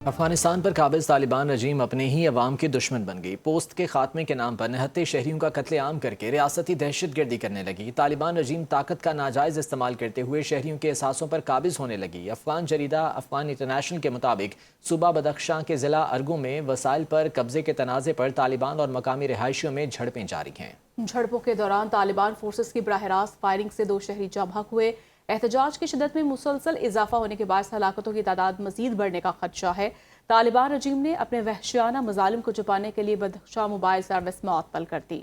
افغانستان پر قابض طالبان رجیم اپنے ہی عوام کے دشمن بن گئی۔ پوسٹ کے خاتمے کے نام پر نہتے شہریوں کا قتل عام کر کے ریاستی دہشت گردی کرنے لگی۔ طالبان رجیم طاقت کا ناجائز استعمال کرتے ہوئے شہریوں کے احساسوں پر قابض ہونے لگی۔ افغان جریدہ افغان انٹرنیشنل کے مطابق صوبہ بدخشاں کے ضلع ارگو میں وسائل پر قبضے کے تنازع پر طالبان اور مقامی رہائشیوں میں جھڑپیں جاری ہیں۔ جھڑپوں کے دوران طالبان فورسز کی براہ راست فائرنگ سے 2 شہری جاں بحق ہوئے۔ احتجاج کی شدت میں مسلسل اضافہ ہونے کے باعث ہلاکتوں کی تعداد مزید بڑھنے کا خدشہ ہے۔ طالبان رجیم نے اپنے وحشیانہ مظالم کو چھپانے کے لیے بدخشاں موبائل سروس معطل کر دی۔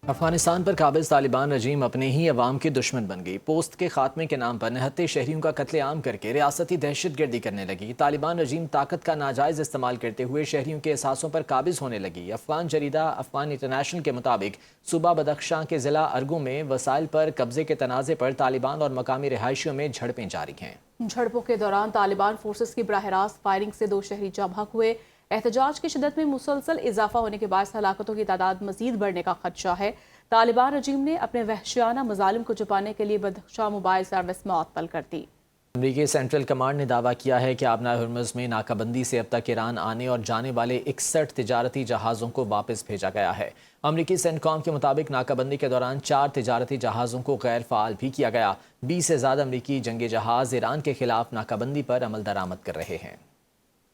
افغانستان پر قابض طالبان رجیم اپنے ہی عوام کے دشمن بن گئی۔ پوسٹ کے خاتمے کے نام پر نہتے شہریوں کا قتل عام کر کے ریاستی دہشت گردی کرنے لگی۔ طالبان رجیم طاقت کا ناجائز استعمال کرتے ہوئے شہریوں کے احساسوں پر قابض ہونے لگی۔ افغان جریدہ افغان انٹرنیشنل کے مطابق صوبہ بدخشاں کے ضلع ارگو میں وسائل پر قبضے کے تنازع پر طالبان اور مقامی رہائشیوں میں جھڑپیں جاری ہیں۔ جھڑپوں کے دوران طالبان فورسز کی براہ راست فائرنگ سے 2 شہری جاں بحق ہوئے۔ احتجاج کی شدت میں مسلسل اضافہ ہونے کے باعث ہلاکتوں کی تعداد مزید بڑھنے کا خدشہ ہے۔ طالبان رجیم نے اپنے وحشیانہ مظالم کو چھپانے کے لیے بدخشاں موبائل سروس معطل کر دی۔ امریکی سینٹرل کمانڈ نے دعویٰ کیا ہے کہ آبنائے ہرمز میں ناکہ بندی سے اب تک ایران آنے اور جانے والے 61 تجارتی جہازوں کو واپس بھیجا گیا ہے۔ امریکی سینٹ کام کے مطابق ناکہ بندی کے دوران 4 تجارتی جہازوں کو غیر فعال بھی کیا گیا۔ 20 سے زیادہ امریکی جنگی جہاز ایران کے خلاف ناکہ بندی پر عمل درآمد کر رہے ہیں۔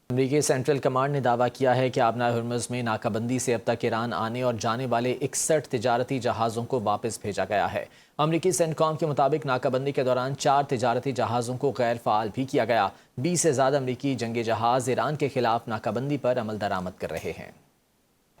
امریکی سینٹرل کمانڈ نے دعویٰ کیا ہے کہ آبنائے ہرمز میں ناکہ بندی سے اب تک ایران آنے اور جانے والے 61 تجارتی جہازوں کو واپس بھیجا گیا ہے۔ امریکی سینٹ کام کے مطابق ناکہ بندی کے دوران 4 تجارتی جہازوں کو غیر فعال بھی کیا گیا۔ 20 سے زیادہ امریکی جنگی جہاز ایران کے خلاف ناکہ بندی پر عمل درآمد کر رہے ہیں۔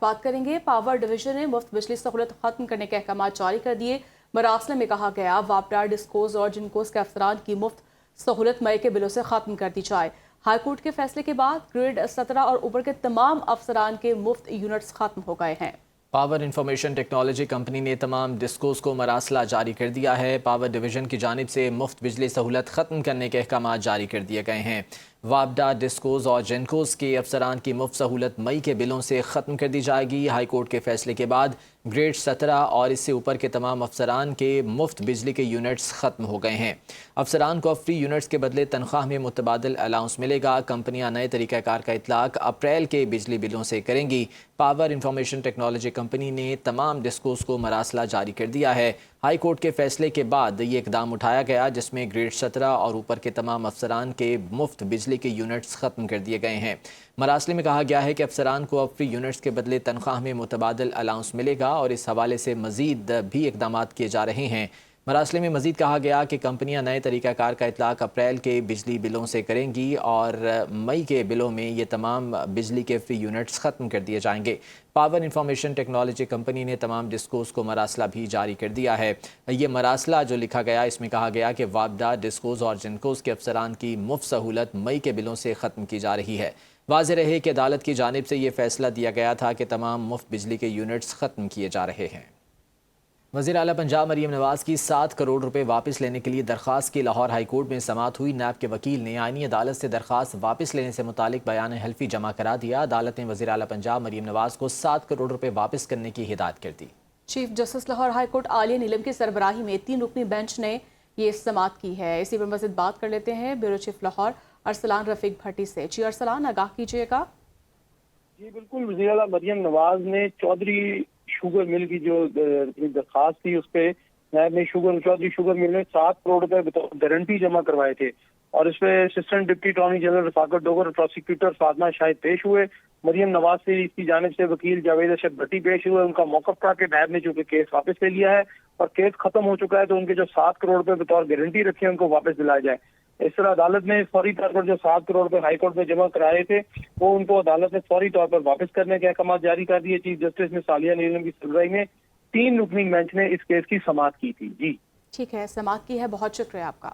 بات کریں گے پاور ڈویژن نے مفت بجلی سہولت ختم کرنے کے احکامات جاری کر دیے۔ مراسلے میں کہا گیا وابڈا ڈسکوز اور جنکوز کے افسران کی مفت سہولت مئی کے بلوں سے ختم کر دی جائے۔ ہائی کورٹ کے فیصلے کے بعد گریڈ 17 اور اوپر کے تمام افسران کے مفت یونٹس ختم ہو گئے ہیں۔ پاور انفارمیشن ٹیکنالوجی کمپنی نے تمام ڈسکوز کو مراسلہ جاری کر دیا ہے۔ پاور ڈویژن کی جانب سے مفت بجلی سہولت ختم کرنے کے احکامات جاری کر دیے گئے ہیں۔ وابڈا ڈسکوز اور جینکوز کے افسران کی مفت سہولت مئی کے بلوں سے ختم کر دی جائے گی۔ ہائی کورٹ کے فیصلے کے بعد گریڈ 17 اور اس سے اوپر کے تمام افسران کے مفت بجلی کے یونٹس ختم ہو گئے ہیں۔ افسران کو فری یونٹس کے بدلے تنخواہ میں متبادل الاؤنس ملے گا۔ کمپنیاں نئے طریقہ کار کا اطلاق اپریل کے بجلی بلوں سے کریں گی۔ پاور انفارمیشن ٹیکنالوجی کمپنی نے تمام ڈسکوز کو مراسلہ جاری کر دیا ہے۔ ہائی کورٹ کے فیصلے کے بعد یہ اقدام اٹھایا گیا جس میں گریڈ 17 اور اوپر کے تمام افسران کے مفت بجلی کے یونٹس ختم کر دیے گئے ہیں۔ مراسلے میں کہا گیا ہے کہ افسران کو اب فری یونٹس کے بدلے تنخواہ میں متبادل الاؤنس ملے گا اور اس حوالے سے مزید بھی اقدامات کیے جا رہے ہیں۔ مراسلے میں مزید کہا گیا کہ کمپنیاں نئے طریقہ کار کا اطلاق اپریل کے بجلی بلوں سے کریں گی اور مئی کے بلوں میں یہ تمام بجلی کے فری یونٹس ختم کر دیے جائیں گے۔ پاور انفارمیشن ٹیکنالوجی کمپنی نے تمام ڈسکوز کو مراسلہ بھی جاری کر دیا ہے۔ یہ مراسلہ جو لکھا گیا اس میں کہا گیا کہ وابڈا ڈسکوز اور جنکوز کے افسران کی مفت سہولت مئی کے بلوں سے ختم کی جا رہی ہے۔ واضح رہے کہ عدالت کی جانب سے یہ فیصلہ دیا گیا تھا کہ تمام مفت بجلی کے یونٹس ختم کیے جا رہے ہیں۔ وزیر اعلیٰ پنجاب مریم نواز کی 7 کروڑ روپے واپس لینے کے لیے درخواست کی لاہور ہائی کورٹ میں سماعت ہوئی۔ نیب کے وکیل نے آئینی عدالت سے درخواست واپس لینے سے متعلق بیان حلفی جمع کرا دیا۔ عدالت نے وزیر اعلیٰ پنجاب مریم نواز کو 7 کروڑ روپے واپس کرنے کی ہدایت کر دی۔ Chief justice Lahore high court Aalia Neelum کی سربراہی میں 3 رکنی بینچ نے یہ سماعت کی ہے۔ اسی پر مزید بات کر لیتے ہیں بیورو چیف لاہور ارسلان رفیق بھٹی سے۔ جی ارسلان، آگاہ کیجیے گا۔ جی بالکل، وزیر اعلیٰ مریم نواز نے چودھری شوگر مل کی جو درخواست تھی اس پہ نیب نے چودھری شوگر مل نے 7 کروڑ روپے گارنٹی جمع کروائے تھے اور اس پہ اسسٹنٹ ڈپٹی اٹارنی جنرل رفاقت ڈوگر اور پروسیکیوٹر فاطمہ شاہد پیش ہوئے۔ مریم نواز سے اس کی جانب سے وکیل جاوید ارشد بھٹی پیش ہوئے۔ ان کا موقف تھا کہ نیب نے چونکہ کیس واپس لے لیا ہے اور کیس ختم ہو چکا ہے تو ان کے جو 7 کروڑ روپے بطور گارنٹی رکھے ہیں ان کو واپس دلایا جائے۔ اس طرح عدالت نے فوری طور پر جو 7 کروڑ روپے ہائی کورٹ میں جمع کرائے تھے وہ ان کو عدالت نے فوری طور پر واپس کرنے کے احکامات جاری کر دیے۔ چیف جسٹس نے عالیہ نیلم کی سربراہی میں 3 رکنی بینچ نے اس کیس کی سماعت کی تھی۔ جی ٹھیک ہے، سماعت کی ہے، بہت شکریہ آپ کا۔